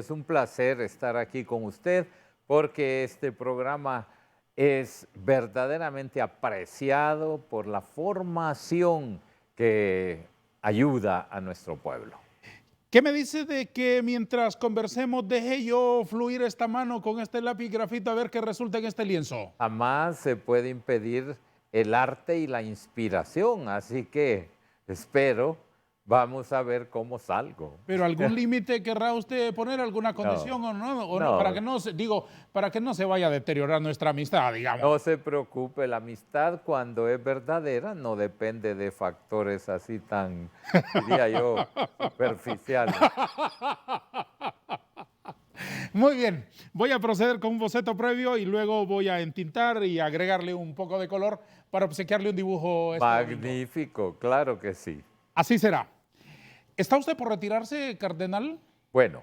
Es un placer estar aquí con usted porque este programa es verdaderamente apreciado por la formación que ayuda a nuestro pueblo. ¿Qué me dice de que mientras conversemos deje yo fluir esta mano con este lápiz grafito a ver qué resulta en este lienzo? Jamás se puede impedir el arte y la inspiración, así que espero, vamos a ver cómo salgo. ¿Pero algún límite querrá usted poner, alguna No, condición o no? Para que no, no se, digo, para que no se vaya a deteriorar nuestra amistad, digamos. no se preocupe, la amistad cuando es verdadera no depende de factores así tan, diría yo, superficiales. Muy bien, voy a proceder con un boceto previo y luego voy a entintar y agregarle un poco de color para obsequiarle un dibujo este domingo. Magnífico, claro que sí. Así será. ¿Está usted por retirarse, cardenal? Bueno,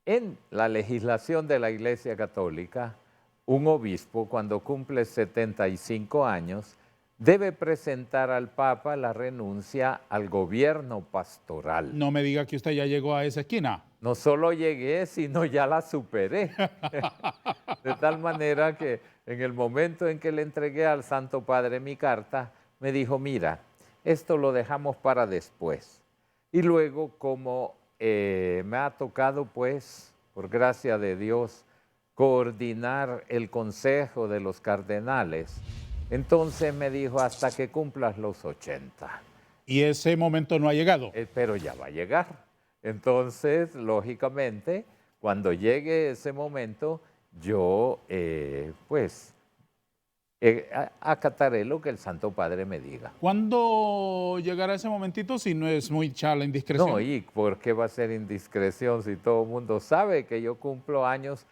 en la legislación de la Iglesia Católica, un obispo cuando cumple 75 años debe presentar al Papa la renuncia al gobierno pastoral. No me diga que usted ya llegó a esa esquina. No solo llegué, sino ya la superé. De tal manera que en el momento en que le entregué al Santo Padre mi carta, me dijo, mira, esto lo dejamos para después. Y luego, como me ha tocado, pues, por gracia de Dios, coordinar el consejo de los cardenales, entonces me dijo, hasta que cumplas los 80. Y ese momento no ha llegado. Pero ya va a llegar. Entonces, lógicamente, cuando llegue ese momento, yo, acataré lo que el Santo Padre me diga. ¿Cuándo llegará ese momentito si no es muy la No, indiscreción? ¿y por qué va a ser indiscreción si todo el mundo sabe que yo cumplo años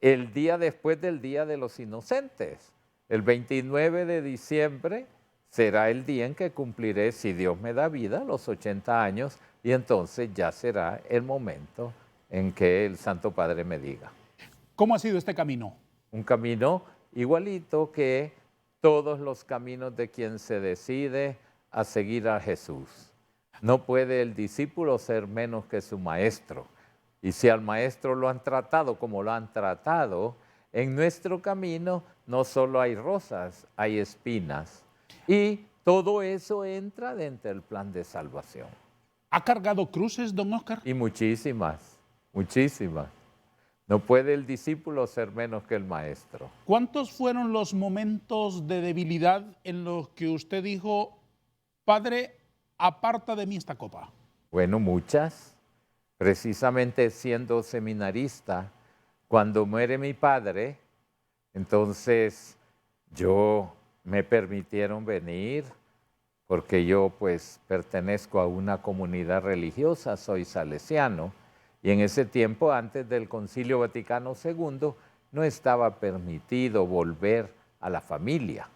el día después del Día de los Inocentes? El 29 de diciembre será el día en que cumpliré, si Dios me da vida, los 80 años y entonces ya será el momento en que el Santo Padre me diga. ¿Cómo ha sido este camino? Un camino igualito que todos los caminos de quien se decide a seguir a Jesús. No puede el discípulo ser menos que su maestro. Y si al maestro lo han tratado como lo han tratado, en nuestro camino no solo hay rosas, hay espinas. Y todo eso entra dentro del plan de salvación. ¿Ha cargado cruces, don Oscar? Y muchísimas, muchísimas. No puede el discípulo ser menos que el maestro. ¿Cuántos fueron los momentos de debilidad en los que usted dijo, Padre, aparta de mí esta copa? Bueno, muchas. Precisamente siendo seminarista, cuando muere mi padre, entonces me permitieron venir, porque yo pues pertenezco a una comunidad religiosa, soy salesiano, y en ese tiempo, antes del Concilio Vaticano II, no estaba permitido volver a la familia.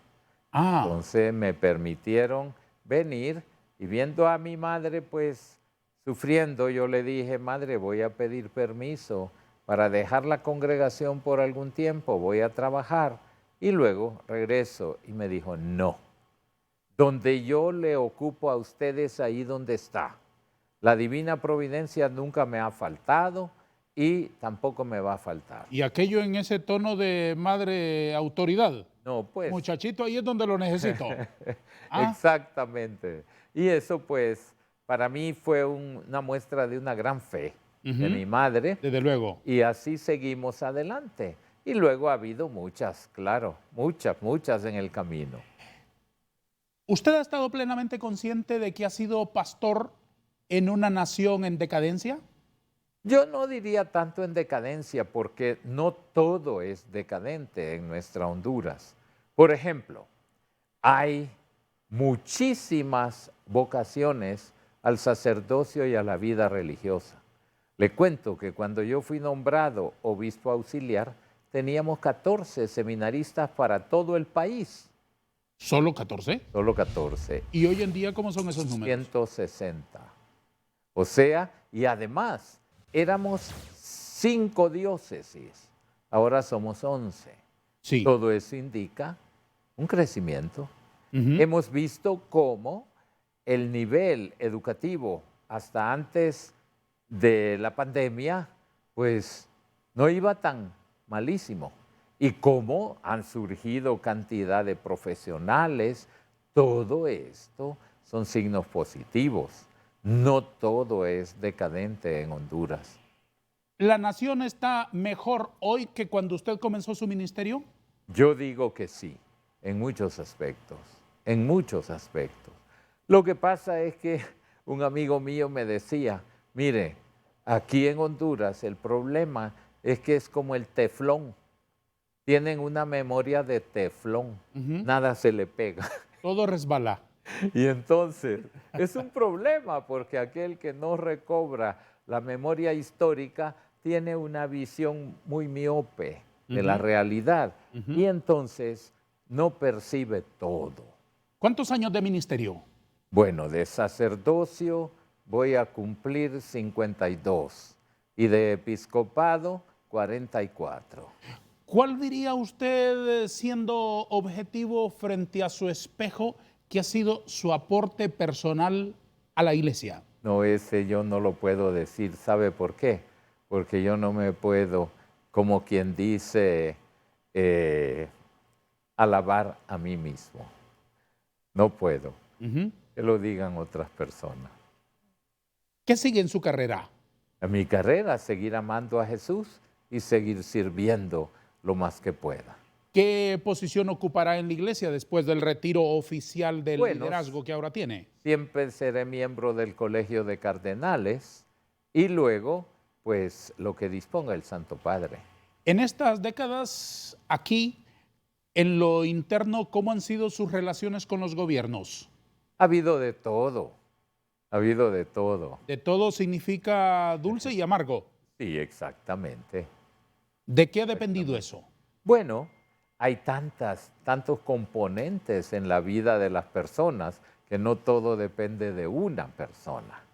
Entonces me permitieron venir y viendo a mi madre pues sufriendo, yo le dije, madre, voy a pedir permiso para dejar la congregación por algún tiempo, voy a trabajar y luego regreso. Y me dijo, no, donde yo le ocupo a ustedes ahí donde está. La divina providencia nunca me ha faltado y tampoco me va a faltar. Y aquello en ese tono de madre autoridad. No, pues. Muchachito, ahí es donde lo necesito. Exactamente. Y eso pues para mí fue una muestra de una gran fe de mi madre. Desde luego. Y así seguimos adelante. Y luego ha habido muchas, claro, muchas en el camino. ¿Usted ha estado plenamente consciente de que ha sido pastor en una nación en decadencia? Yo no diría tanto en decadencia porque no todo es decadente en nuestra Honduras. Por ejemplo, hay muchísimas vocaciones al sacerdocio y a la vida religiosa. Le cuento que cuando yo fui nombrado obispo auxiliar, teníamos 14 seminaristas para todo el país. ¿Solo 14? Solo 14. ¿Y hoy en día cómo son esos números? 160. O sea, y además, éramos 5 diócesis, ahora somos 11. Sí. Todo eso indica un crecimiento. Hemos visto cómo el nivel educativo hasta antes de la pandemia pues no iba tan malísimo. Y como han surgido cantidad de profesionales, todo esto son signos positivos. No todo es decadente en Honduras. ¿La nación está mejor hoy que cuando usted comenzó su ministerio? Yo digo que sí, en muchos aspectos, en muchos aspectos. Lo que pasa es que un amigo mío me decía, mire, aquí en Honduras el problema es que es como el teflón. Tienen una memoria de teflón, nada se le pega. Todo resbala. Y entonces es un problema porque aquel que no recobra la memoria histórica tiene una visión muy miope de la realidad y entonces no percibe todo. ¿Cuántos años de ministerio? Bueno, de sacerdocio voy a cumplir 52 y de episcopado 44. ¿Cuál diría usted, siendo objetivo frente a su espejo, que ha sido su aporte personal a la iglesia? No, ese yo no lo puedo decir. ¿Sabe por qué? Porque yo no me puedo, como quien dice, alabar a mí mismo. No puedo. Que lo digan otras personas. ¿Qué sigue en su carrera? En mi carrera, seguir amando a Jesús y seguir sirviendo lo más que pueda. ¿Qué posición ocupará en la iglesia después del retiro oficial del liderazgo que ahora tiene? Siempre seré miembro del Colegio de Cardenales y luego, pues, lo que disponga el Santo Padre. En estas décadas, aquí, en lo interno, ¿cómo han sido sus relaciones con los gobiernos? Ha habido de todo, ha habido de todo. De todo significa dulce y amargo. Sí, exactamente. ¿De qué ha dependido eso? Bueno, hay tantos componentes en la vida de las personas que no todo depende de una persona.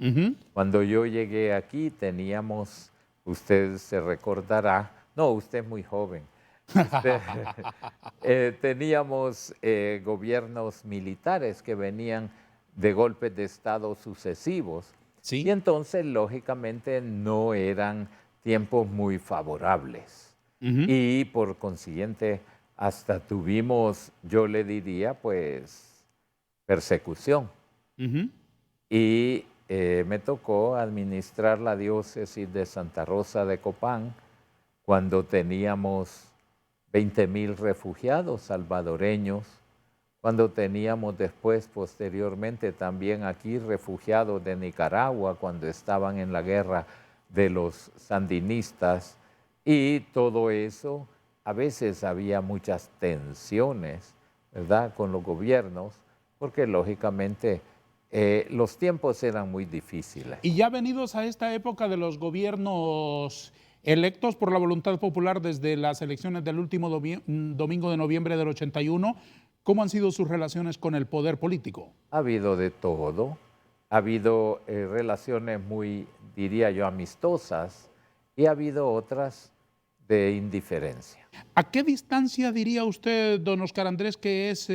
Cuando yo llegué aquí teníamos, usted se recordará, no, usted es muy joven, teníamos gobiernos militares que venían de golpes de Estado sucesivos. Sí. Y entonces, lógicamente, no eran tiempos muy favorables. Y por consiguiente, hasta tuvimos, yo le diría, pues, persecución. Y me tocó administrar la diócesis de Santa Rosa de Copán cuando teníamos 20,000 refugiados salvadoreños, cuando teníamos después, posteriormente, también aquí refugiados de Nicaragua, cuando estaban en la guerra de los sandinistas, y todo eso, a veces había muchas tensiones, ¿verdad?, con los gobiernos, porque lógicamente los tiempos eran muy difíciles. Y ya venidos a esta época de los gobiernos electos por la voluntad popular desde las elecciones del último domingo de noviembre del 81, ¿cómo han sido sus relaciones con el poder político? Ha habido de todo, ha habido relaciones muy, diría yo, amistosas y ha habido otras de indiferencia. ¿A qué distancia diría usted, don Oscar Andrés, que es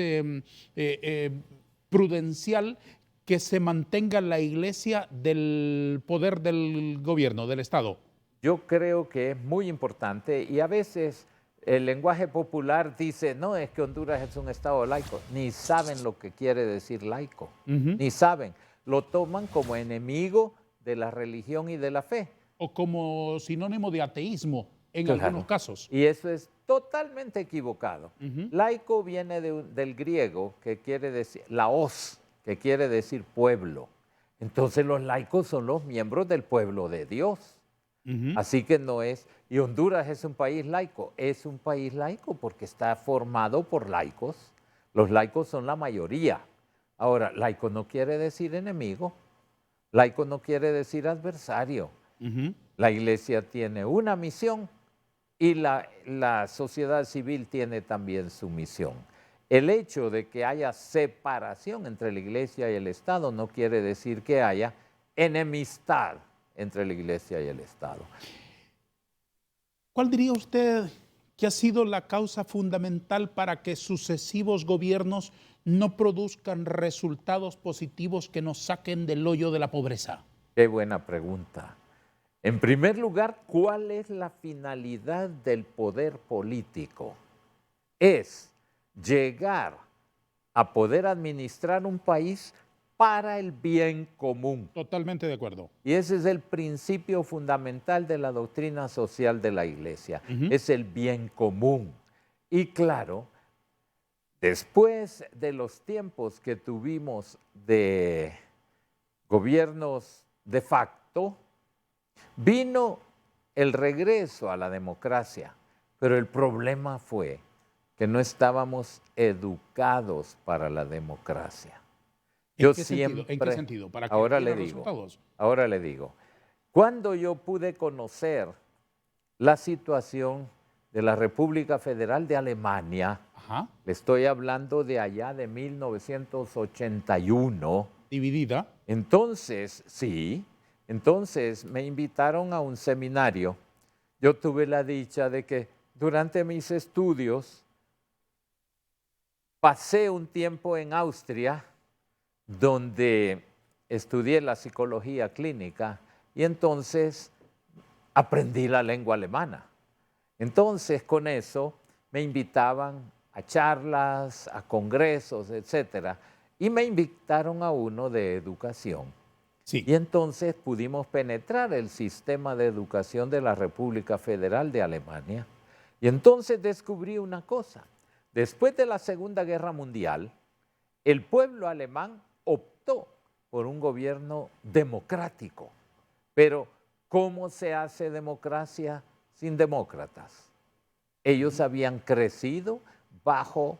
prudencial que se mantenga la iglesia del poder del gobierno, del Estado? Yo creo que es muy importante y a veces el lenguaje popular dice, no, es que Honduras es un Estado laico. Ni saben lo que quiere decir laico, ni saben. Lo toman como enemigo de la religión y de la fe. O como sinónimo de ateísmo en algunos casos. Y eso es totalmente equivocado. Laico viene del griego, que quiere decir, laos, que quiere decir pueblo. Entonces los laicos son los miembros del pueblo de Dios. Así que no es, y Honduras es un país laico porque está formado por laicos. Los laicos son la mayoría. Ahora, laico no quiere decir enemigo, laico no quiere decir adversario. La iglesia tiene una misión y la sociedad civil tiene también su misión. El hecho de que haya separación entre la iglesia y el Estado no quiere decir que haya enemistad entre la iglesia y el Estado. ¿Cuál diría usted que ha sido la causa fundamental para que sucesivos gobiernos no produzcan resultados positivos que nos saquen del hoyo de la pobreza? Qué buena pregunta. En primer lugar, ¿cuál es la finalidad del poder político? Es llegar a poder administrar un país para el bien común. Totalmente de acuerdo. Y ese es el principio fundamental de la doctrina social de la Iglesia. Es el bien común. Y claro, después de los tiempos que tuvimos de gobiernos de facto, vino el regreso a la democracia. Pero el problema fue que no estábamos educados para la democracia. ¿En qué sentido? ¿Para que ahora le diera digo, resultados? ahora le digo, cuando yo pude conocer la situación de la República Federal de Alemania, Ajá. le estoy hablando de allá de 1981. Dividida. Entonces, sí, entonces me invitaron a un seminario. Yo tuve la dicha de que durante mis estudios pasé un tiempo en Austria, donde estudié la psicología clínica y entonces aprendí la lengua alemana. Entonces, con eso me invitaban a charlas, a congresos, etcétera, y me invitaron a uno de educación. Sí. Y entonces pudimos penetrar el sistema de educación de la República Federal de Alemania. Y entonces descubrí una cosa. Después de la Segunda Guerra Mundial, el pueblo alemán optó por un gobierno democrático. Pero, ¿cómo se hace democracia sin demócratas? Ellos habían crecido bajo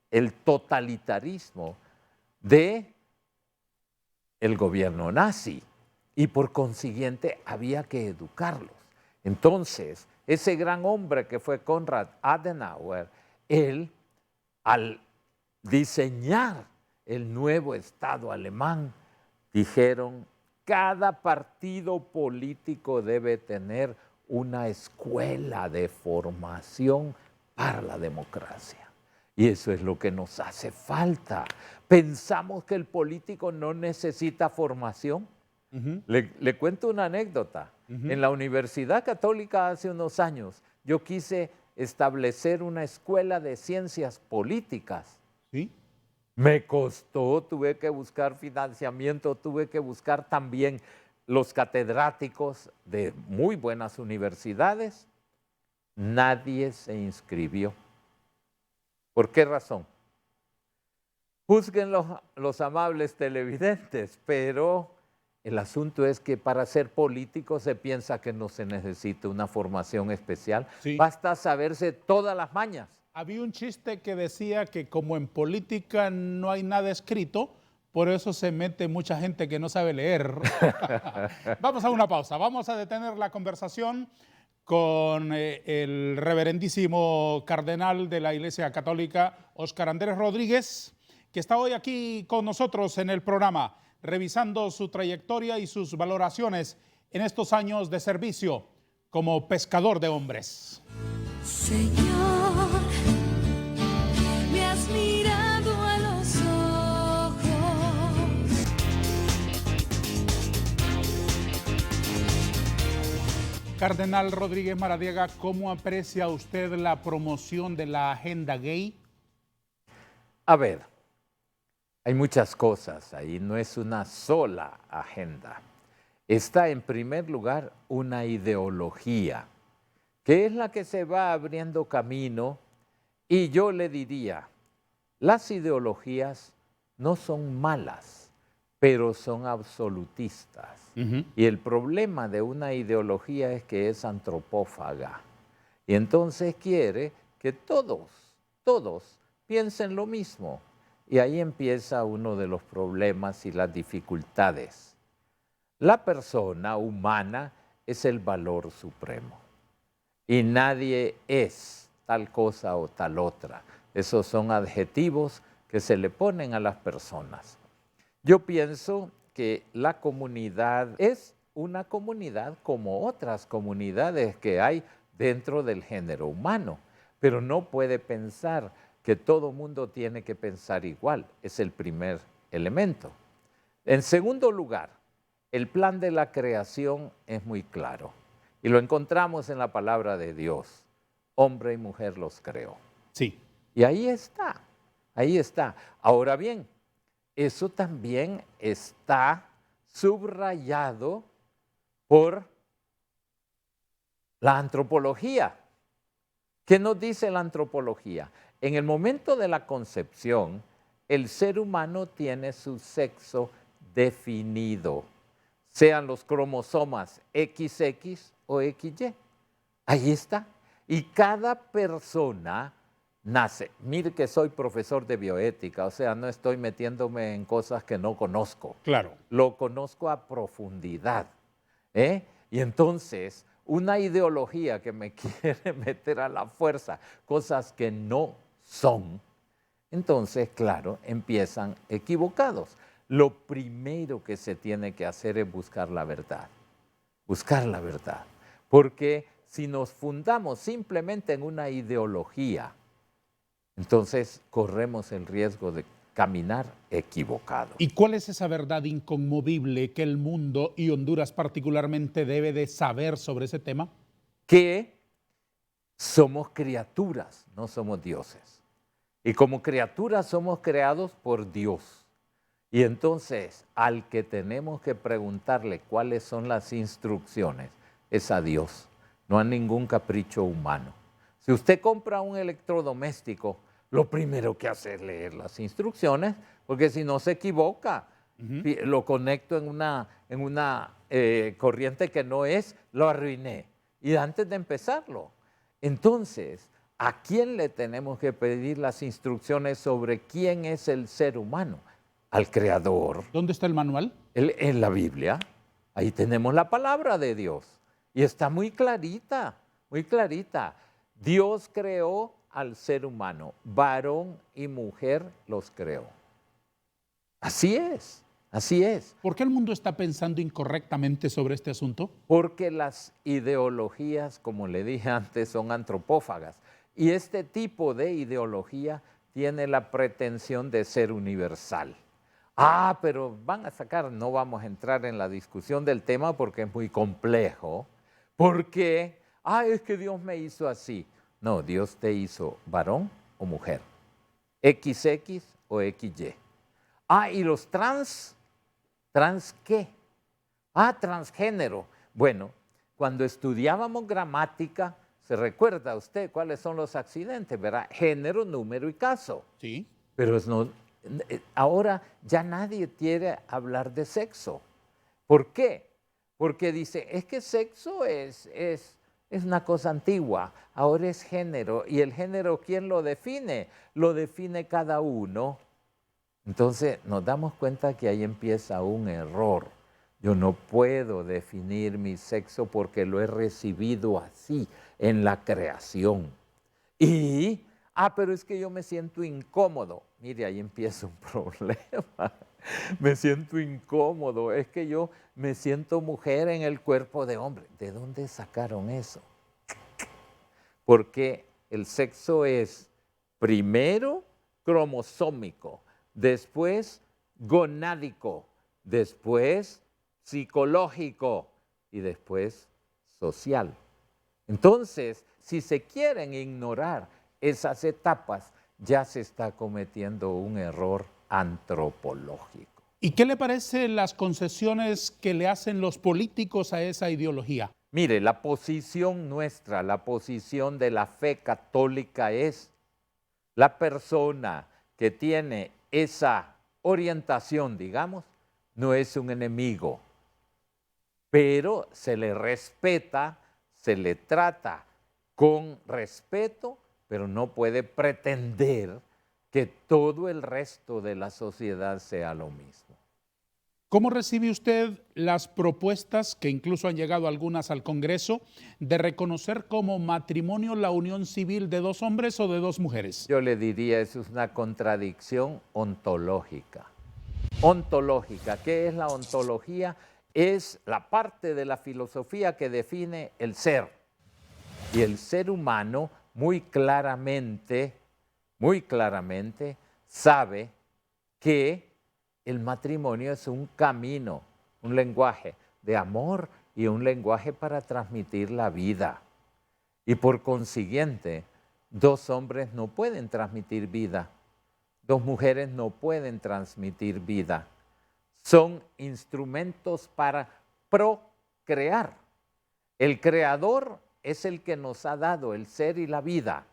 el totalitarismo del gobierno nazi y por consiguiente había que educarlos. Entonces, ese gran hombre que fue Konrad Adenauer, él, al diseñar el nuevo Estado alemán, dijeron, cada partido político debe tener una escuela de formación para la democracia. Y eso es lo que nos hace falta. Pensamos que el político no necesita formación. Le cuento una anécdota. En la Universidad Católica hace unos años, yo quise establecer una escuela de ciencias políticas. ¿Sí? Me costó, tuve que buscar financiamiento, tuve que buscar también los catedráticos de muy buenas universidades. Nadie se inscribió. ¿Por qué razón? Juzguen los amables televidentes, pero el asunto es que para ser político se piensa que no se necesita una formación especial. Sí. Basta saberse todas las mañas. Había un chiste que decía que como en política no hay nada escrito, por eso se mete mucha gente que no sabe leer. Vamos a una pausa, vamos a detener la conversación con el reverendísimo cardenal de la Iglesia Católica, Óscar Andrés Rodríguez, que está hoy aquí con nosotros en el programa, revisando su trayectoria y sus valoraciones en estos años de servicio como pescador de hombres. Señor, me has mirado a los ojos. Cardenal Rodríguez Maradiaga, ¿cómo aprecia usted la promoción de la agenda gay? A ver, hay muchas cosas ahí, no es una sola agenda. Está en primer lugar una ideología, que es la que se va abriendo camino, y yo le diría, las ideologías no son malas, pero son absolutistas. Y el problema de una ideología es que es antropófaga. Y entonces quiere que todos piensen lo mismo. Y ahí empieza uno de los problemas y las dificultades. La persona humana es el valor supremo. Y nadie es tal cosa o tal otra. Esos son adjetivos que se le ponen a las personas. Yo pienso que la comunidad es una comunidad como otras comunidades que hay dentro del género humano, pero no puede pensar que todo mundo tiene que pensar igual. Es el primer elemento. En segundo lugar, el plan de la creación es muy claro y lo encontramos en la palabra de Dios. Hombre y mujer los creó. Sí. Y ahí está, ahí está. Ahora bien, eso también está subrayado por la antropología. ¿Qué nos dice la antropología? En el momento de la concepción, el ser humano tiene su sexo definido, sean los cromosomas XX o XY. Ahí está. Y cada persona nace. Mire que soy profesor de bioética, o sea, no estoy metiéndome en cosas que no conozco. Claro. Lo conozco a profundidad. ¿Eh? Y entonces, una ideología que me quiere meter a la fuerza cosas que no son, entonces, claro, empiezan equivocados. Lo primero que se tiene que hacer es buscar la verdad. Buscar la verdad. Porque si nos fundamos simplemente en una ideología, entonces corremos el riesgo de caminar equivocado. ¿Y cuál es esa verdad inconmovible que el mundo y Honduras particularmente debe de saber sobre ese tema? Que somos criaturas, no somos dioses. Y como criaturas somos creados por Dios. Y entonces al que tenemos que preguntarle cuáles son las instrucciones es a Dios, no a ningún capricho humano. Si usted compra un electrodoméstico, lo primero que hace es leer las instrucciones, porque si no se equivoca, lo conecto en una corriente que no es, lo arruiné. Y antes de empezarlo. Entonces, ¿a quién le tenemos que pedir las instrucciones sobre quién es el ser humano? Al Creador. ¿Dónde está el manual? En la Biblia. Ahí tenemos la palabra de Dios. Y está muy clarita, muy clarita. Dios creó al ser humano, varón y mujer los creó. Así es, así es. ¿Por qué el mundo está pensando incorrectamente sobre este asunto? Porque las ideologías, como le dije antes, son antropófagas. Y este tipo de ideología tiene la pretensión de ser universal. Ah, pero van a sacar, no vamos a entrar en la discusión del tema porque es muy complejo. Porque, es que Dios me hizo así. No, Dios te hizo varón o mujer, XX o XY. Y los ¿trans qué? Transgénero. Bueno, cuando estudiábamos gramática, ¿se recuerda usted cuáles son los accidentes? ¿Verdad? Género, número y caso. Sí. Pero ahora ya nadie quiere hablar de sexo. ¿Por qué? Porque dice, es que sexo es una cosa antigua, ahora es género. ¿Y el género quién lo define? Lo define cada uno. Entonces nos damos cuenta que ahí empieza un error. Yo no puedo definir mi sexo porque lo he recibido así en la creación. Pero es que yo me siento incómodo. Mire, ahí empieza un problema. Me siento incómodo. Es que yo me siento mujer en el cuerpo de hombre. ¿De dónde sacaron eso? Porque el sexo es primero cromosómico, después gonádico, después psicológico y después social. Entonces, si se quieren ignorar esas etapas, ya se está cometiendo un error antropológico. ¿Y qué le parecen las concesiones que le hacen los políticos a esa ideología? Mire, la posición nuestra, la posición de la fe católica es la persona que tiene esa orientación, digamos, no es un enemigo, pero se le respeta, se le trata con respeto, pero no puede pretender que todo el resto de la sociedad sea lo mismo. ¿Cómo recibe usted las propuestas, que incluso han llegado algunas al Congreso, de reconocer como matrimonio la unión civil de dos hombres o de dos mujeres? Yo le diría, eso es una contradicción ontológica. Ontológica, ¿qué es la ontología? Es la parte de la filosofía que define el ser. Y el ser humano muy claramente sabe que el matrimonio es un camino un lenguaje de amor y un lenguaje para transmitir la vida. Y por consiguiente, dos hombres no pueden transmitir vida, dos mujeres no pueden transmitir vida. Son instrumentos para procrear. El creador es el que nos ha dado el ser y la vida.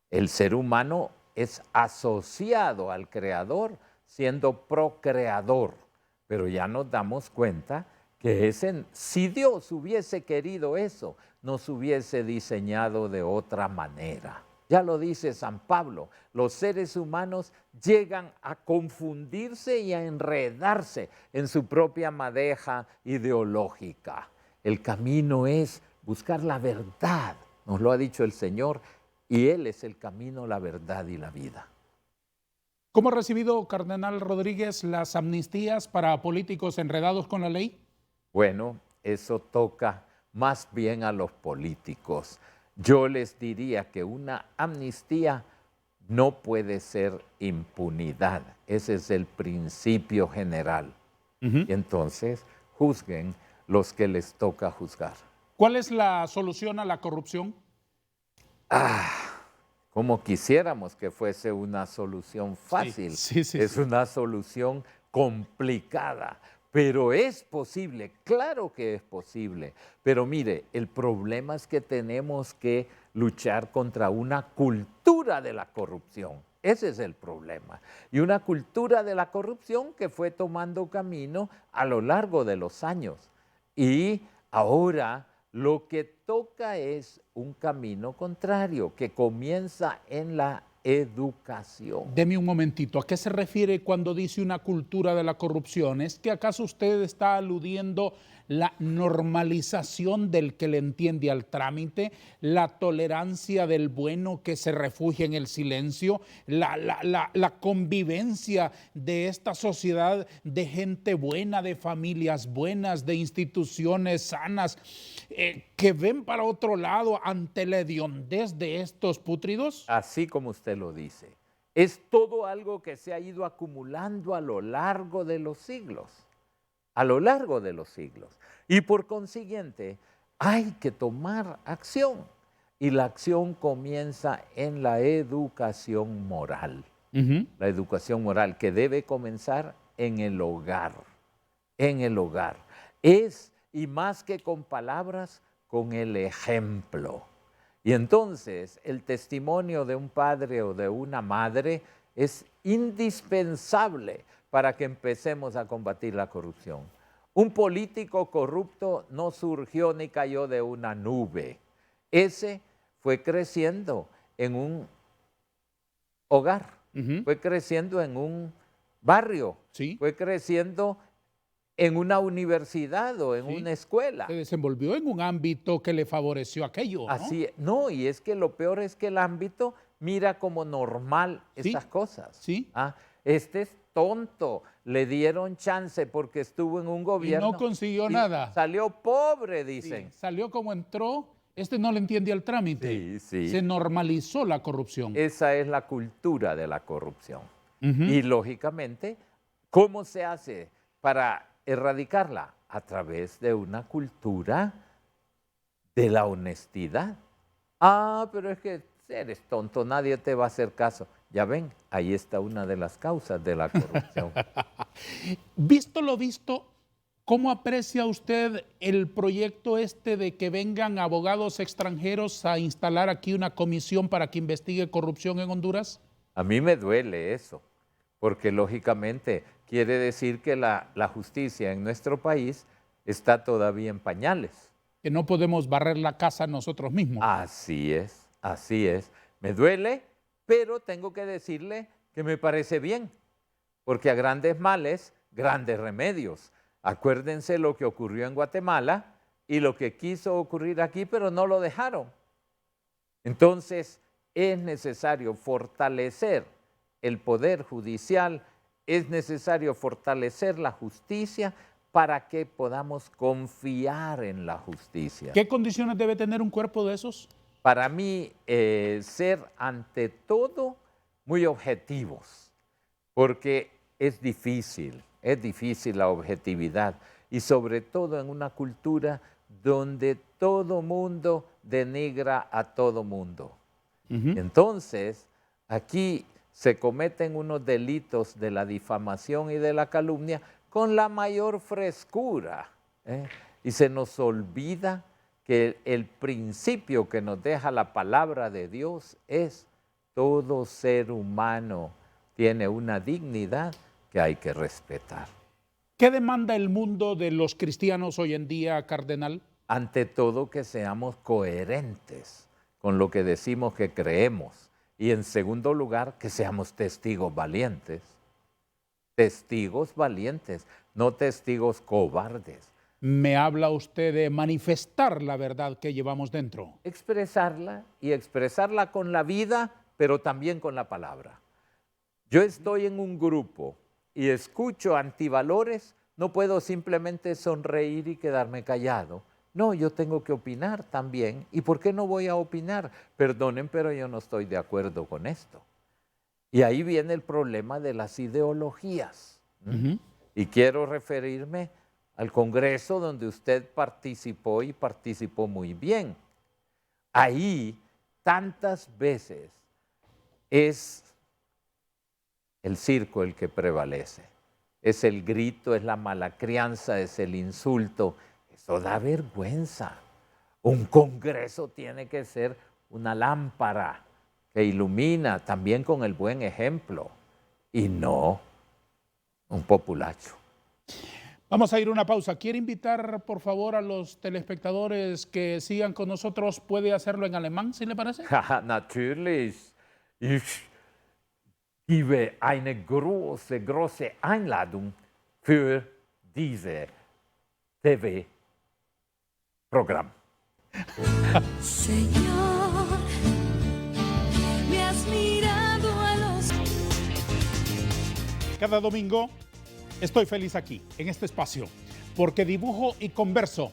El ser humano es asociado al creador siendo procreador. Pero ya nos damos cuenta que si Dios hubiese querido eso, nos hubiese diseñado de otra manera. Ya lo dice San Pablo, los seres humanos llegan a confundirse y a enredarse en su propia madeja ideológica. El camino es buscar la verdad, nos lo ha dicho el Señor, y Él es el camino, la verdad y la vida. ¿Cómo ha recibido, Cardenal Rodríguez, las amnistías para políticos enredados con la ley? Bueno, eso toca más bien a los políticos. Yo les diría que una amnistía no puede ser impunidad. Ese es el principio general. Y entonces juzguen los que les toca juzgar. ¿Cuál es la solución a la corrupción? Como quisiéramos que fuese una solución fácil. Es una solución complicada, pero es posible, claro que es posible. Pero mire, el problema es que tenemos que luchar contra una cultura de la corrupción. Ese es el problema. Y una cultura de la corrupción que fue tomando camino a lo largo de los años. Y ahora lo que toca es un camino contrario, que comienza en la educación. Deme un momentito, ¿a qué se refiere cuando dice una cultura de la corrupción? ¿Es que acaso usted está aludiendo la normalización del que le entiende al trámite, la tolerancia del bueno que se refugia en el silencio, la convivencia de esta sociedad de gente buena, de familias buenas, de instituciones sanas, que ven para otro lado ante la hediondez de estos pútridos? Así como usted lo dice, es todo algo que se ha ido acumulando a lo largo de los siglos. A lo largo de los siglos. Y por consiguiente, hay que tomar acción. Y la acción comienza en la educación moral. La educación moral que debe comenzar en el hogar. En el hogar. Y más que con palabras, con el ejemplo. Y entonces, el testimonio de un padre o de una madre es indispensable para que empecemos a combatir la corrupción. Un político corrupto no surgió ni cayó de una nube. Ese fue creciendo en un hogar, fue creciendo en un barrio, fue creciendo en una universidad o en una escuela. Se desenvolvió en un ámbito que le favoreció aquello, ¿no? Así, no, y es que lo peor es que el ámbito mira como normal esas cosas. Este es tonto, le dieron chance porque estuvo en un gobierno. Y no consiguió nada. Salió pobre, dicen. Salió como entró, no le entiende al trámite. Se normalizó la corrupción. Esa es la cultura de la corrupción. Y lógicamente, ¿cómo se hace para erradicarla? A través de una cultura de la honestidad. Pero es que eres tonto, nadie te va a hacer caso. Ya ven, ahí está una de las causas de la corrupción. Visto lo visto, ¿cómo aprecia usted el proyecto de que vengan abogados extranjeros a instalar aquí una comisión para que investigue corrupción en Honduras? A mí me duele eso, porque lógicamente quiere decir que la justicia en nuestro país está todavía en pañales. Que no podemos barrer la casa nosotros mismos. Así es, así es. Me duele, pero tengo que decirle que me parece bien, porque a grandes males, grandes remedios. Acuérdense lo que ocurrió en Guatemala y lo que quiso ocurrir aquí, pero no lo dejaron. Entonces, es necesario fortalecer el poder judicial, es necesario fortalecer la justicia para que podamos confiar en la justicia. ¿Qué condiciones debe tener un cuerpo de esos? Para mí, ser ante todo muy objetivos, porque es difícil la objetividad. y sobre todo en una cultura donde todo mundo denigra a todo mundo. Entonces, aquí se cometen unos delitos de la difamación y de la calumnia con la mayor frescura, ¿eh? Y se nos olvida que el principio que nos deja la palabra de Dios es: todo ser humano tiene una dignidad que hay que respetar. ¿Qué demanda el mundo de los cristianos hoy en día, cardenal? Ante todo, que seamos coherentes con lo que decimos que creemos. Y en segundo lugar, que seamos testigos valientes. Testigos valientes, no testigos cobardes. Me habla usted de manifestar la verdad que llevamos dentro. Expresarla, y expresarla con la vida, pero también con la palabra. Yo estoy en un grupo y escucho antivalores, no puedo simplemente sonreír y quedarme callado. No, yo tengo que opinar también. ¿Y por qué no voy a opinar? Perdonen, pero yo no estoy de acuerdo con esto. Y ahí viene el problema de las ideologías. Y quiero referirme al Congreso donde usted participó y participó muy bien. Ahí tantas veces es el circo el que prevalece. Es el grito, es la mala crianza, es el insulto. Eso da vergüenza. Un Congreso tiene que ser una lámpara que ilumina también con el buen ejemplo y no un populacho. Vamos a ir a una pausa. ¿Quiere invitar, por favor, a los telespectadores que sigan con nosotros? ¿Puede hacerlo en alemán, si le parece? Natürlich. Ich gebe eine große Einladung für diese TV-Programm. Señor, me has mirado a los... Cada domingo estoy feliz aquí, en este espacio, porque dibujo y converso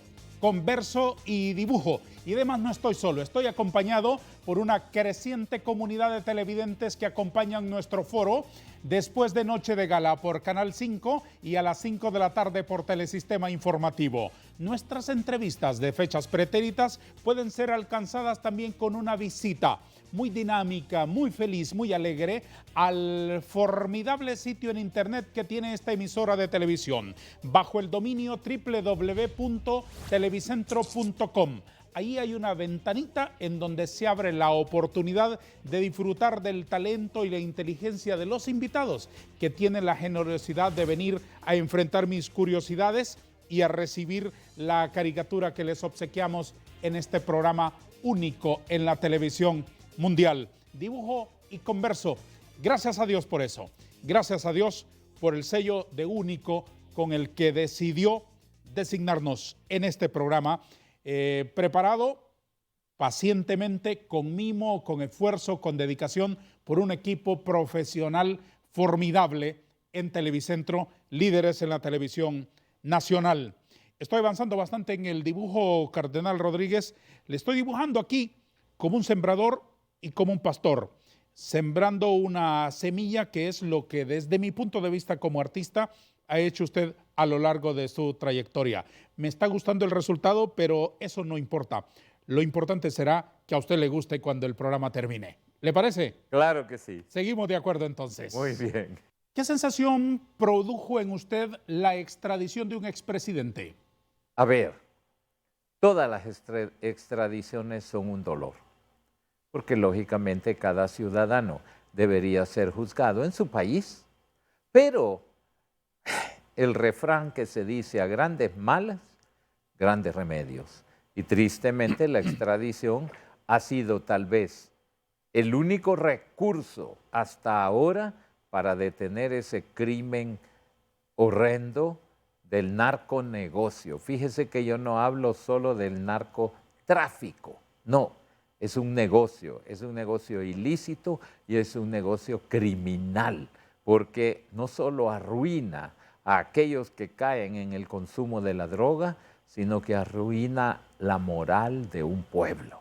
y dibujo. Y además no estoy solo, estoy acompañado por una creciente comunidad de televidentes que acompañan nuestro foro después de Noche de Gala por Canal 5 y a las 5 de la tarde por Telesistema Informativo. Nuestras entrevistas de fechas pretéritas pueden ser alcanzadas también con una visita muy dinámica, muy feliz, muy alegre al formidable sitio en internet que tiene esta emisora de televisión, bajo el dominio www.televicentro.com. Ahí hay una ventanita en donde se abre la oportunidad de disfrutar del talento y la inteligencia de los invitados que tienen la generosidad de venir a enfrentar mis curiosidades y a recibir la caricatura que les obsequiamos en este programa único en la televisión mundial. Dibujo y converso. Gracias a Dios por eso. Gracias a Dios por el sello de único con el que decidió designarnos en este programa, preparado pacientemente, con mimo, con esfuerzo, con dedicación, por un equipo profesional formidable en Televicentro, líderes en la televisión nacional. Estoy avanzando bastante en el dibujo, Cardenal Rodríguez. Le estoy dibujando aquí como un sembrador y como un pastor, sembrando una semilla que es lo que desde mi punto de vista como artista ha hecho usted a lo largo de su trayectoria. Me está gustando el resultado, pero eso no importa. Lo importante será que a usted le guste cuando el programa termine. ¿Le parece? Claro que sí. Seguimos de acuerdo entonces. Muy bien. ¿Qué sensación produjo en usted la extradición de un expresidente? A ver, todas las extradiciones son un dolor, porque lógicamente cada ciudadano debería ser juzgado en su país, pero el refrán que se dice: a grandes males, grandes remedios. Y tristemente la extradición ha sido tal vez el único recurso hasta ahora para detener ese crimen horrendo del narconegocio. Fíjese que yo no hablo solo del narcotráfico, no, es un negocio ilícito y es un negocio criminal, porque no solo arruina a aquellos que caen en el consumo de la droga, sino que arruina la moral de un pueblo.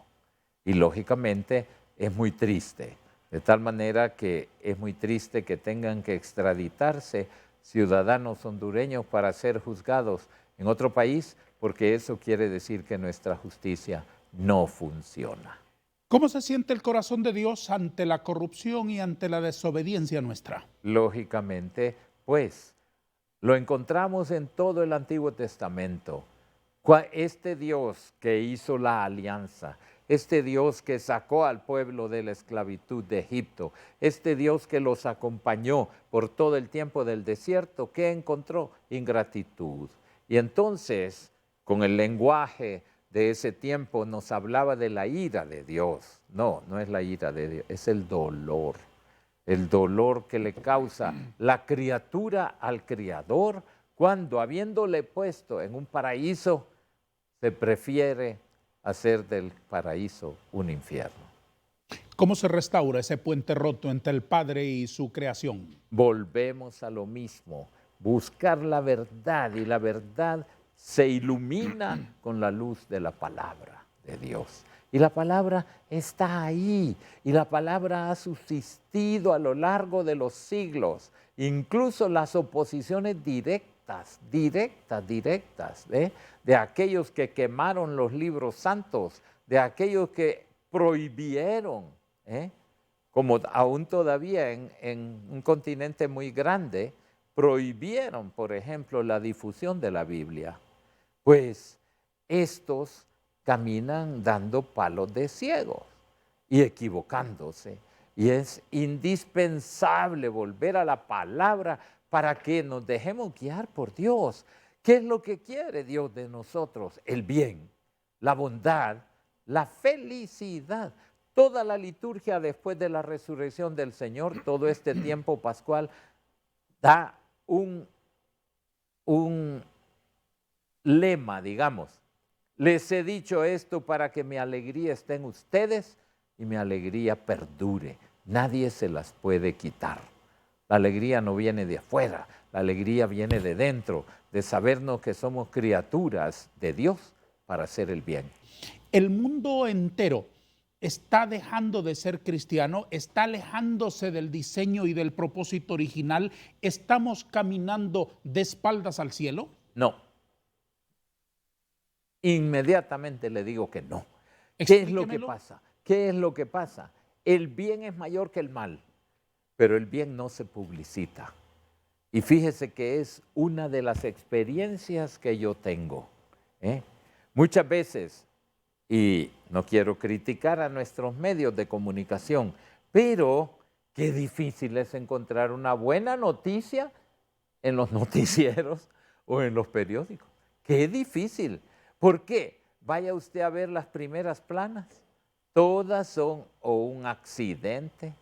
Y lógicamente es muy triste, de tal manera que es muy triste que tengan que extraditarse ciudadanos hondureños para ser juzgados en otro país, porque eso quiere decir que nuestra justicia no funciona. ¿Cómo se siente el corazón de Dios ante la corrupción y ante la desobediencia nuestra? Lógicamente, pues, lo encontramos en todo el Antiguo Testamento. Este Dios que hizo la alianza, este Dios que sacó al pueblo de la esclavitud de Egipto, este Dios que los acompañó por todo el tiempo del desierto, ¿qué encontró? Ingratitud. Y entonces, con el lenguaje de ese tiempo, nos hablaba de la ira de Dios. No, no es la ira de Dios, es el dolor que le causa la criatura al Creador cuando, habiéndole puesto en un paraíso, se prefiere hacer del paraíso un infierno. ¿Cómo se restaura ese puente roto entre el Padre y su creación? Volvemos a lo mismo, buscar la verdad, y la verdad se ilumina con la luz de la palabra de Dios. Y la palabra está ahí, y la palabra ha subsistido a lo largo de los siglos. Incluso las oposiciones directas, de aquellos que quemaron los libros santos, de aquellos que prohibieron, como aún todavía en un continente muy grande, prohibieron, por ejemplo, la difusión de la Biblia. Pues estos caminan dando palos de ciegos y equivocándose. Y es indispensable volver a la palabra para que nos dejemos guiar por Dios. ¿Qué es lo que quiere Dios de nosotros? El bien, la bondad, la felicidad. Toda la liturgia después de la resurrección del Señor, todo este tiempo pascual, da un lema, digamos. Les he dicho esto para que mi alegría esté en ustedes y mi alegría perdure. Nadie se las puede quitar. La alegría no viene de afuera, la alegría viene de dentro, de sabernos que somos criaturas de Dios para hacer el bien. El mundo entero está dejando de ser cristiano, está alejándose del diseño y del propósito original. ¿Estamos caminando de espaldas al cielo? No. Inmediatamente le digo que no. ¿Qué es lo que Explíquemelo. pasa? ¿Qué es lo que pasa? El bien es mayor que el mal, pero el bien no se publicita. Y fíjese que es una de las experiencias que yo tengo. Muchas veces, y no quiero criticar a nuestros medios de comunicación, pero qué difícil es encontrar una buena noticia en los noticieros o en los periódicos. Qué difícil. ¿Por qué? Vaya usted a ver las primeras planas. Todas son o un accidente,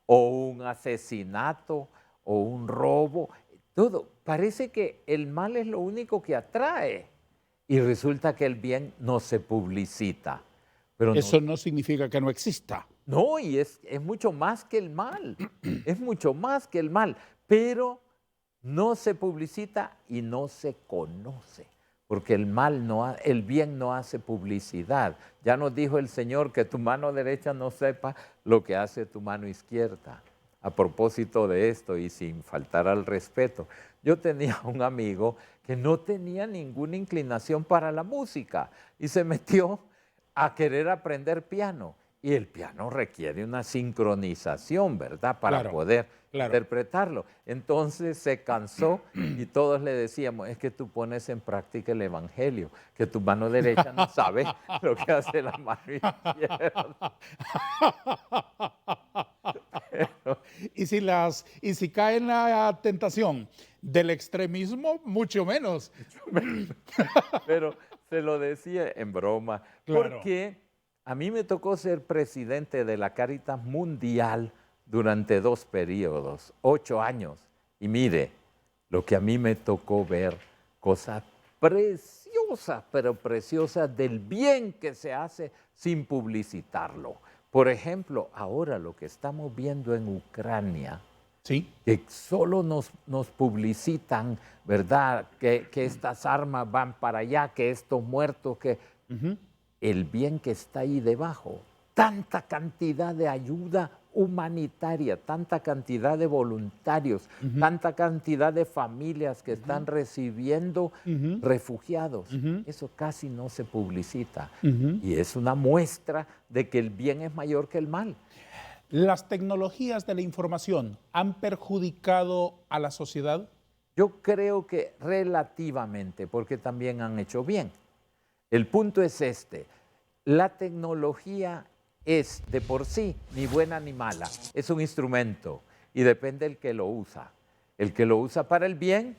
o un asesinato, o un robo. Todo. Parece que el mal es lo único que atrae. Y resulta que el bien no se publicita. Pero Eso no significa que no exista. no, y es mucho más que el mal. Es mucho más que el mal. Pero no se publicita y no se conoce. Porque el bien no hace publicidad. Ya nos dijo el Señor que tu mano derecha no sepa lo que hace tu mano izquierda. A propósito de esto, y sin faltar al respeto, yo tenía un amigo que no tenía ninguna inclinación para la música y se metió a querer aprender piano. Y el piano requiere una sincronización, ¿verdad? Para poder interpretarlo. Entonces se cansó y todos le decíamos, es que tú pones en práctica el evangelio, que tu mano derecha no sabe lo que hace la mano izquierda. Y si cae en la tentación del extremismo, mucho menos. Pero se lo decía en broma, Claro. porque a mí me tocó ser presidente de la Cáritas Mundial durante 2 periodos, 8 años. Y mire, lo que a mí me tocó ver, cosas preciosas, pero preciosas del bien que se hace sin publicitarlo. Por ejemplo, ahora lo que estamos viendo en Ucrania, Sí. que solo nos publicitan, ¿verdad? Que estas armas van para allá, que estos muertos, que el bien que está ahí debajo tanta cantidad de ayuda humanitaria, tanta cantidad de voluntarios, tanta cantidad de familias que están recibiendo refugiados. Eso casi no se publicita y es una muestra de que el bien es mayor que el mal. ¿Las tecnologías de la información han perjudicado a la sociedad? Yo creo que relativamente, porque también han hecho bien. El punto es este, la tecnología es de por sí ni buena ni mala, es un instrumento y depende del que lo usa. El que lo usa para el bien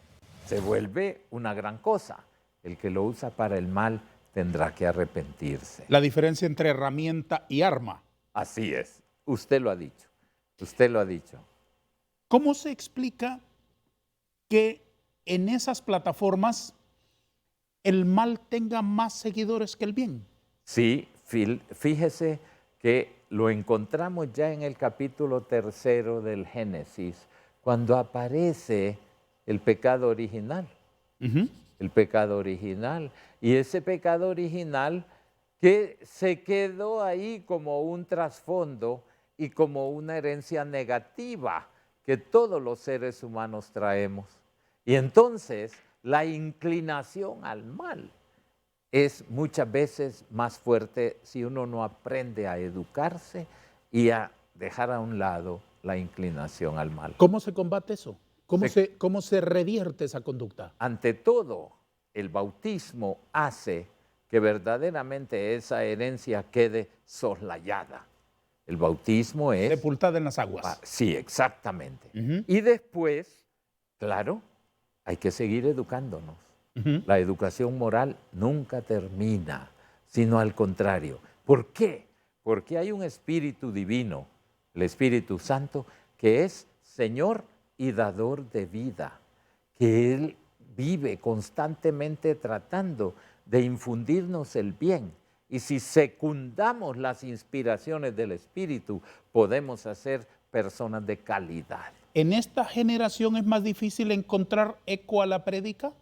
se vuelve una gran cosa, el que lo usa para el mal tendrá que arrepentirse. La diferencia entre herramienta y arma. Así es, usted lo ha dicho, usted lo ha dicho. ¿Cómo se explica que en esas plataformas el mal tenga más seguidores que el bien? Sí, fíjese que lo encontramos ya en el capítulo 3 del Génesis, cuando aparece el pecado original. El pecado original. Y ese pecado original que se quedó ahí como un trasfondo y como una herencia negativa que todos los seres humanos traemos. Y entonces la inclinación al mal es muchas veces más fuerte si uno no aprende a educarse y a dejar a un lado la inclinación al mal. ¿Cómo se combate eso? ¿Cómo se revierte esa conducta? Ante todo, el bautismo hace que verdaderamente esa herencia quede soslayada. El bautismo es... Sepultada en las aguas. Sí, exactamente. Y después, claro, hay que seguir educándonos. La educación moral nunca termina, sino al contrario. ¿Por qué? Porque hay un Espíritu divino, el Espíritu Santo, que es Señor y dador de vida, que Él vive constantemente tratando de infundirnos el bien. Y si secundamos las inspiraciones del Espíritu, podemos hacer personas de calidad. ¿En esta generación es más difícil encontrar eco a la prédica?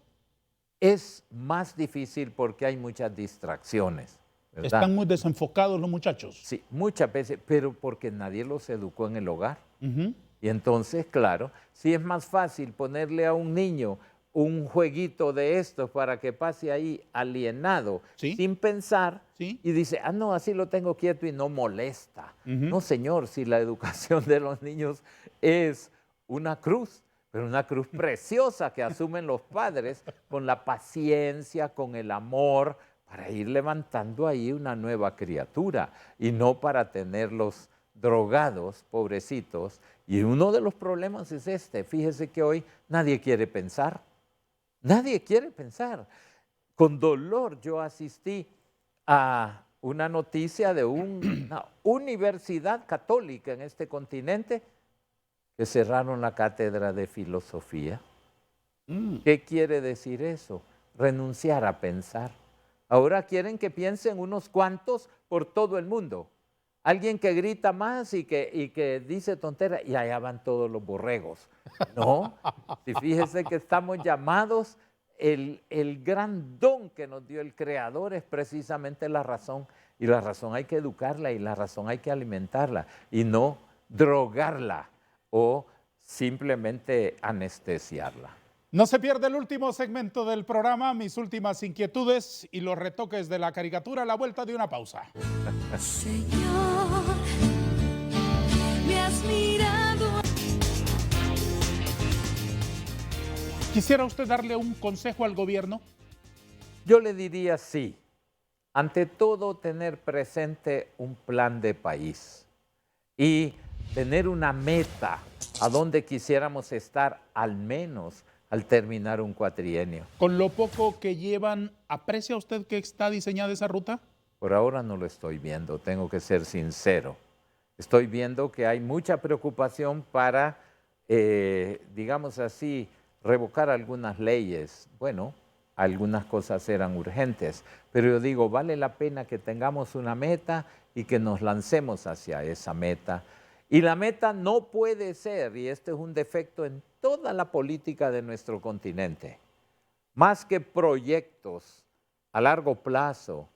Es más difícil porque hay muchas distracciones, ¿verdad? Están muy desenfocados los muchachos. Sí, muchas veces, pero porque nadie los educó en el hogar. Y entonces, claro, sí es más fácil ponerle a un niño un jueguito de estos para que pase ahí alienado, sin pensar, y dice, ah, no, así lo tengo quieto y no molesta. No, señor, si la educación de los niños es una cruz, pero una cruz preciosa que asumen los padres con la paciencia, con el amor, para ir levantando ahí una nueva criatura y no para tenerlos drogados, pobrecitos. Y uno de los problemas es este, fíjese que hoy nadie quiere pensar, nadie quiere pensar. Con dolor yo asistí a una noticia de una universidad católica en este continente que cerraron la cátedra de filosofía. ¿Qué quiere decir eso? Renunciar a pensar. Ahora quieren que piensen unos cuantos por todo el mundo. Alguien que grita más y que dice tonteras y allá van todos los borregos. No, si fíjese que estamos llamados, el gran don que nos dio el Creador es precisamente la razón. Y la razón hay que educarla y la razón hay que alimentarla y no drogarla o simplemente anestesiarla. No se pierde el último segmento del programa, mis últimas inquietudes y los retoques de la caricatura a la vuelta de una pausa. Señor, me has mirado. ¿Quisiera usted darle un consejo al gobierno? Yo le diría sí. Ante todo, tener presente un plan de país y tener una meta a donde quisiéramos estar al menos al terminar un cuatrienio. Con lo poco que llevan, ¿aprecia usted que está diseñada esa ruta? Por ahora no lo estoy viendo, tengo que ser sincero. Estoy viendo que hay mucha preocupación para, digamos así, revocar algunas leyes. Bueno, algunas cosas eran urgentes, pero yo digo, vale la pena que tengamos una meta y que nos lancemos hacia esa meta. Y la meta no puede ser, y este es un defecto en toda la política de nuestro continente, más que proyectos a largo plazo,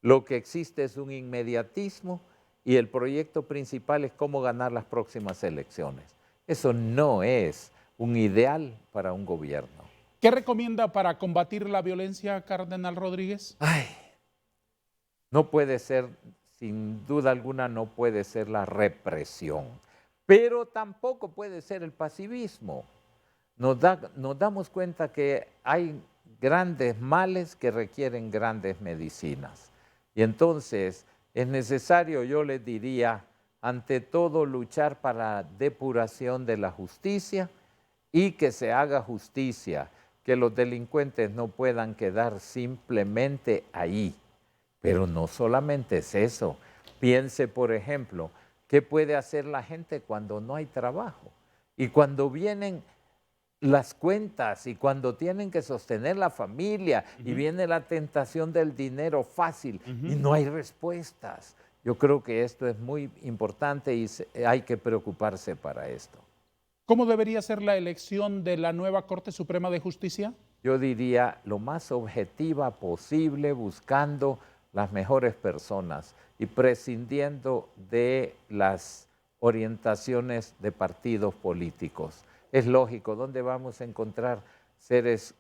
lo que existe es un inmediatismo y el proyecto principal es cómo ganar las próximas elecciones. Eso no es un ideal para un gobierno. ¿Qué recomienda para combatir la violencia, Cardenal Rodríguez? Ay, no puede ser, sin duda alguna, no puede ser la represión, pero tampoco puede ser el pasivismo. Nos damos cuenta que hay grandes males que requieren grandes medicinas. Y entonces es necesario, yo les diría, ante todo luchar para la depuración de la justicia y que se haga justicia, que los delincuentes no puedan quedar simplemente ahí. Pero no solamente es eso. Piense, por ejemplo, ¿qué puede hacer la gente cuando no hay trabajo? Y cuando vienen las cuentas y cuando tienen que sostener la familia y viene la tentación del dinero fácil y no hay respuestas. Yo creo que esto es muy importante y hay que preocuparse para esto. ¿Cómo debería ser la elección de la nueva Corte Suprema de Justicia? Yo diría lo más objetiva posible, buscando las mejores personas y prescindiendo de las orientaciones de partidos políticos. Es lógico, ¿dónde vamos a encontrar seres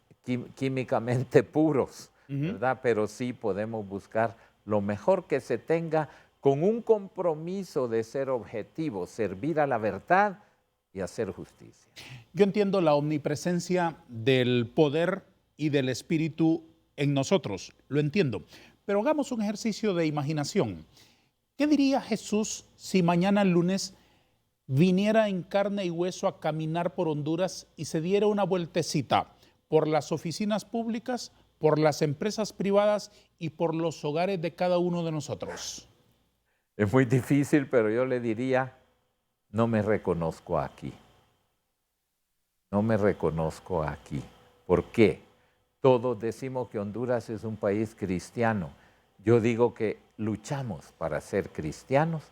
químicamente puros? ¿Verdad? Pero sí podemos buscar lo mejor que se tenga con un compromiso de ser objetivo, servir a la verdad y hacer justicia. Yo entiendo la omnipresencia del poder y del espíritu en nosotros, lo entiendo, pero hagamos un ejercicio de imaginación. ¿Qué diría Jesús si mañana lunes viniera en carne y hueso a caminar por Honduras y se diera una vueltecita por las oficinas públicas, por las empresas privadas y por los hogares de cada uno de nosotros? Es muy difícil, pero yo le diría, no me reconozco aquí. No me reconozco aquí. ¿Por qué? Todos decimos que Honduras es un país cristiano. Yo digo que luchamos para ser cristianos,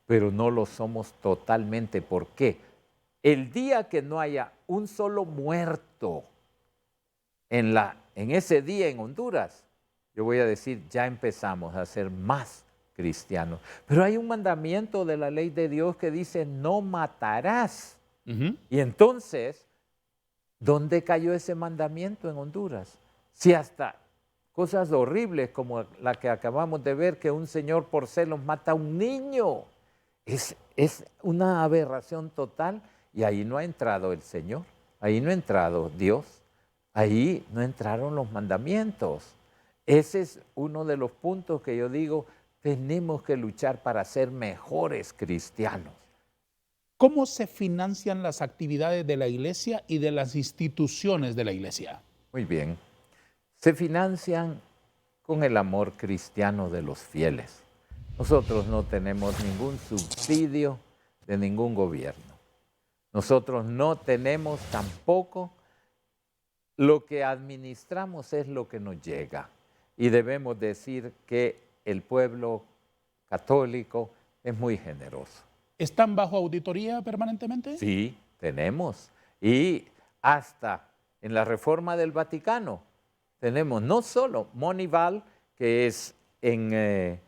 pero no lo somos totalmente. ¿Por qué? El día que no haya un solo muerto en ese día en Honduras, yo voy a decir, ya empezamos a ser más cristianos. Pero hay un mandamiento de la ley de Dios que dice, no matarás. Y entonces, ¿dónde cayó ese mandamiento en Honduras? Si hasta cosas horribles como la que acabamos de ver, que un señor por celos mata a un niño. Es una aberración total y ahí no ha entrado el Señor, ahí no ha entrado Dios, ahí no entraron los mandamientos. Ese es uno de los puntos que yo digo, tenemos que luchar para ser mejores cristianos. ¿Cómo se financian las actividades de la iglesia y de las instituciones de la iglesia? Muy bien, se financian con el amor cristiano de los fieles. Nosotros no tenemos ningún subsidio de ningún gobierno. Nosotros no tenemos tampoco, lo que administramos es lo que nos llega. Y debemos decir que el pueblo católico es muy generoso. ¿Están bajo auditoría permanentemente? Sí, tenemos. Y hasta en la reforma del Vaticano tenemos no solo Monival, que es en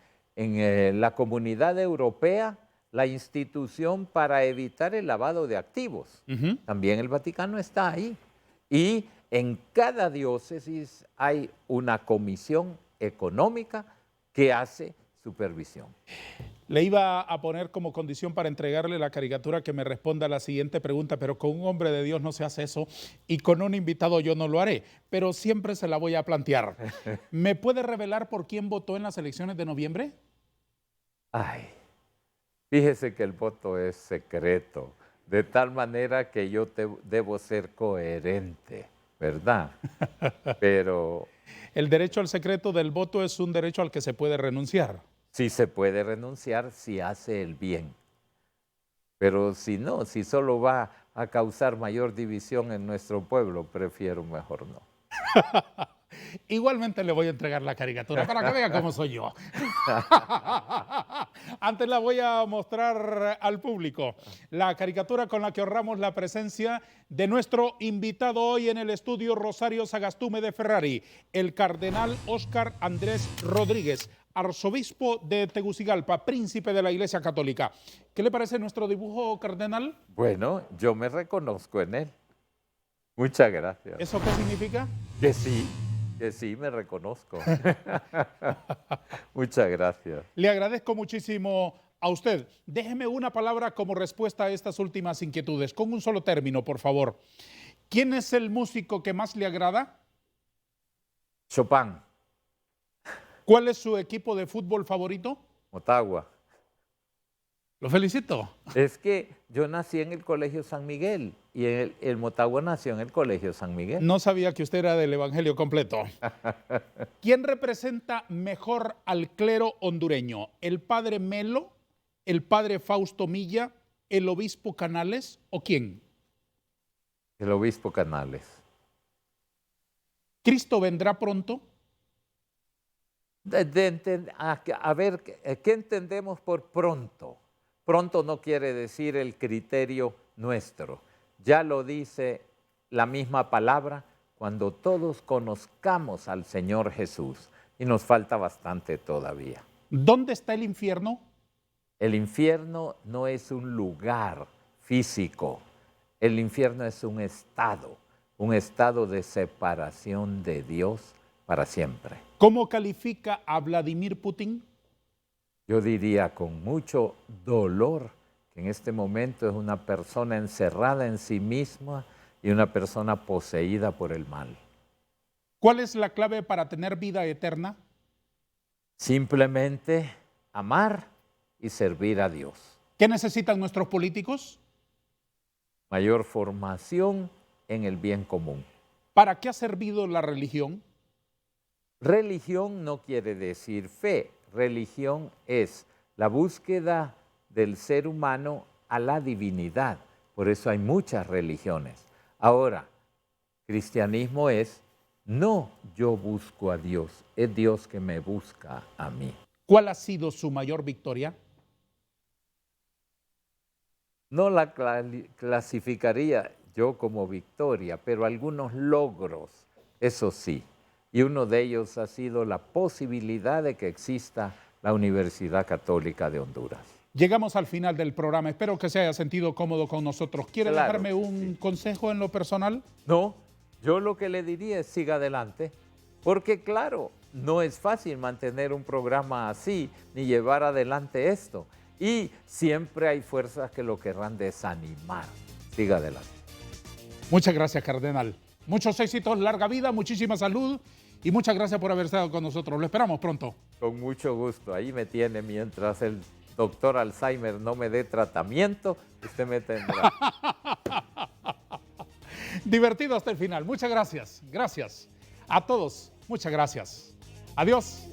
la Comunidad Europea, la institución para evitar el lavado de activos. También el Vaticano está ahí. Y en cada diócesis hay una comisión económica que hace supervisión. Le iba a poner como condición para entregarle la caricatura que me responda a la siguiente pregunta, pero con un hombre de Dios no se hace eso y con un invitado yo no lo haré, pero siempre se la voy a plantear. ¿Me puede revelar por quién votó en las elecciones de noviembre? Ay, fíjese que el voto es secreto, de tal manera que yo debo ser coherente, ¿verdad? Pero El derecho al secreto del voto es un derecho al que se puede renunciar. sí se puede renunciar si hace el bien. Pero si no, si solo va a causar mayor división en nuestro pueblo, prefiero mejor no. Igualmente le voy a entregar la caricatura para que vea cómo soy yo. Antes la voy a mostrar al público. La caricatura con la que honramos la presencia de nuestro invitado hoy en el estudio Rosario Sagastume de Ferrari, el cardenal Óscar Andrés Rodríguez. arzobispo de Tegucigalpa, príncipe de la Iglesia Católica. ¿Qué le parece nuestro dibujo, cardenal? Bueno, yo me reconozco en él. Muchas gracias. ¿Eso qué significa? Que sí, me reconozco. Muchas gracias. Le agradezco muchísimo a usted. Déjeme una palabra como respuesta a estas últimas inquietudes, con un solo término, por favor. ¿Quién es el músico que más le agrada? Chopin, ¿Cuál es su equipo de fútbol favorito? Motagua. Lo felicito. Es que yo nací en el Colegio San Miguel y el Motagua nació en el Colegio San Miguel. No sabía que usted era del Evangelio completo. ¿Quién representa mejor al clero hondureño? ¿El padre Melo, el padre Fausto Milla, el obispo Canales o quién? El obispo Canales. ¿Cristo vendrá pronto? A ver, ¿qué entendemos por pronto? Pronto no quiere decir el criterio nuestro. Ya lo dice la misma palabra cuando todos conozcamos al Señor Jesús. Y nos falta bastante todavía. ¿Dónde está el infierno? El infierno no es un lugar físico. El infierno es un estado de separación de Dios para siempre. ¿Cómo califica a Vladimir Putin? Yo diría con mucho dolor que en este momento es una persona encerrada en sí misma y una persona poseída por el mal. ¿Cuál es la clave para tener vida eterna? Simplemente amar y servir a Dios. ¿Qué necesitan nuestros políticos? Mayor formación en el bien común. ¿Para qué ha servido la religión? Religión no quiere decir fe. Religión es la búsqueda del ser humano a la divinidad. Por eso hay muchas religiones. Ahora, cristianismo es, no yo busco a Dios, es Dios que me busca a mí. ¿Cuál ha sido su mayor victoria? No la clasificaría yo como victoria, pero algunos logros, eso sí. Y uno de ellos ha sido la posibilidad de que exista la Universidad Católica de Honduras. Llegamos al final del programa. Espero que se haya sentido cómodo con nosotros. ¿Quiere Claro dejarme que un consejo en lo personal? No, yo lo que le diría es siga adelante, porque claro, no es fácil mantener un programa así, ni llevar adelante esto. Y siempre hay fuerzas que lo querrán desanimar. Siga adelante. Muchas gracias, cardenal. Muchos éxitos, larga vida, muchísima salud y muchas gracias por haber estado con nosotros. Lo esperamos pronto. Con mucho gusto. Ahí me tiene mientras el doctor Alzheimer no me dé tratamiento, usted me tendrá. Divertido hasta el final. Muchas gracias. Gracias. A todos, muchas gracias. Adiós.